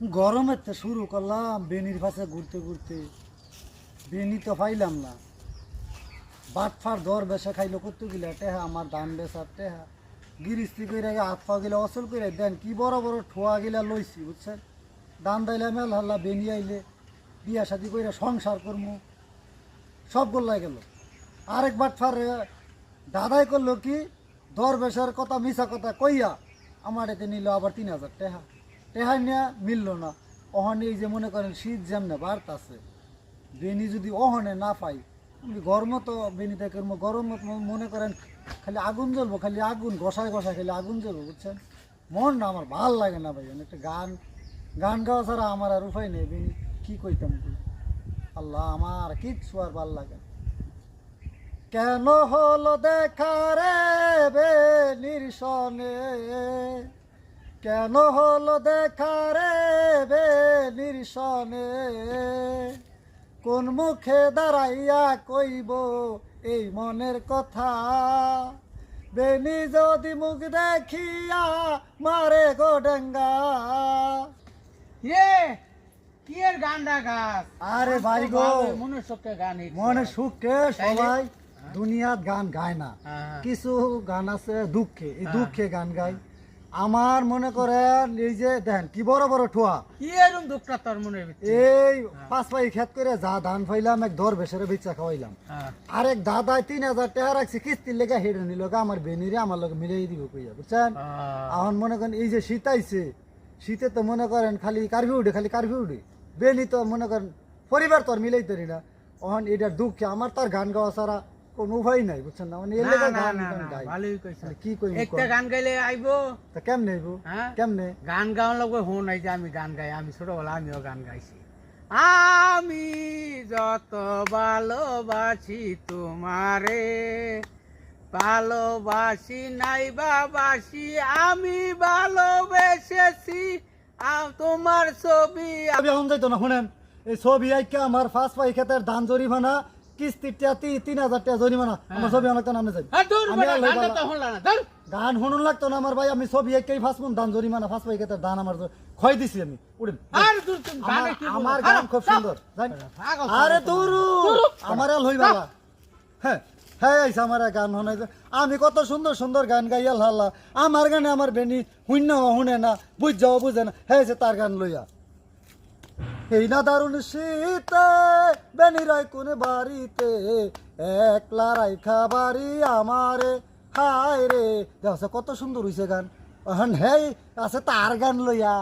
গরমের তো শুরু করলাম বেনির পাশে ঘুরতে ঘুরতে, বেনি তো পাইলাম না। বাটফার দর বেসা খাইলো কত গিলা টেহা, আমার ধান বেসার টেহা গিরিস্তি করে হাত পা গিলা অচল করে দেন, কি বড় বড় ঠোয়া গিলা লইছি বুঝছেন। দান দাইলে মেল হাল্লা, বেনি আইলে বিয়া শাদি করে সংসার করবো, সব গোল্লাই গেল। আরেক বাটফার দাদাই করলো কি, দর বেসার কথা মিশা কথা কইয়া আমার এতে নিল আবার 3000 টেহা। টেহা নিয়ে মিলল না। অহনে এই যে মনে করেন শীত যেমনে বাড়তাছে, বেনি যদি অহনে না পাই, গরম তো বেনি থেকে গরম মনে করেন খালি আগুন জ্বলবো, খালি আগুন ঘষায় ঘষায় খালি আগুন জ্বলবো বুঝছেন। মন না আমার ভাল লাগে না ভাই, একটা গান গান গাওয়া ছাড়া আমার আর উপায় নেই। বেনি কি কইতাম, আল্লাহ আমার কিচ্ছু আর ভাল লাগে না। কেন হলো দেখা রে বেনির সনে, কেন হলো দেখা রে বেনির সনে, কোন মুখে দাঁড়াইয়া কইব এই মনের কথা। বেনি যদি মুখ দেখিয়া মারে গো ডেঙ্গা। কি এর গানটা গাছ? আরে ভাই গো, মনের সুখে গান, মনে সুখে সবাই দুনিয়াত গান গায় না, কিছু গান আছে দুঃখে, এই দুঃখে গান গায়। আমার মনে করেন এই যে দেখেন কি বড় বড় ঠোয়া, কি এরকম দুঃখটা তোর মনের ভিতরে? এই 5 ক্ষেত করে যা ধান ফাইলাম, এক দর বেসরে বেচা খাওয়াইলাম। আরেক দাদায় 3000 টাকা রাখছি কিস্তির লেগে, হেঁটে নিল আমার বেনিরে আমার লোক মিলিয়ে দিব কইয়া বুঝছেন। এখন মনে করেন এই যে শীত আইছে, শীতে তো মনে করেন খালি কারফিউ উঠে, খালি কারফিউ উঠে। বেনি তো মনে করেন পরিবার তো আর মিলাই তরি না। এখন এটার দুঃখে আমার তার গান গাওয়া ছাড়া কোন উপায় নাই বুঝছেন না। মানে এলে গান গাই ভালোই কইছ, কি কই একটা গান গাইলে আইবো। তা কেমনে আইবো, কেমনে গান গাওয়ার লাগবে হো নাই যে আমি গান গাই, আমি ছোটবেলা আমিও গান গাইছি। আমি যত ভালোবাসি তোমারে, ভালোবাসি নাই বাবাসি, আমি ভালোবেসেছি তোমার ছবি। আমি এখন যাইতো না, শুনেন এই ছবি আইকে আমার 5 ক্ষেতের ধান জরিমানা, কিস্তির 3000 টাকা জরিমানা, আমার ছবি অনেক নামে যাই। গান শুনুন লাগতো না আমার ভাই, আমি ছবি আইকেই 5 মণ ধান জরিমানা, 5 ক্ষেতের ধান আমার ক্ষয় দিছি আমি। উড়েন, আমার গান খুব সুন্দর। আরে তুরু আমার আল হই বাবা, হ্যাঁ হ্যাঁ আইসা আমার গান শোনাই। আমি কত সুন্দর সুন্দর গান গাইয়াল হাল্লা, আমার গানে আমার বেনি শূন্য শুনে না, বুঝ যাও বুঝে না, হ্যাঁ তার গান লইয়া। এই না দারুণ শীতে বেনি রায় কোন বাড়িতে, একলা রাইখা বাড়ি আমারে, হায় রে। দেখো কত সুন্দর হইছে গান। হ্যাঁ আছে তার গান লইয়া।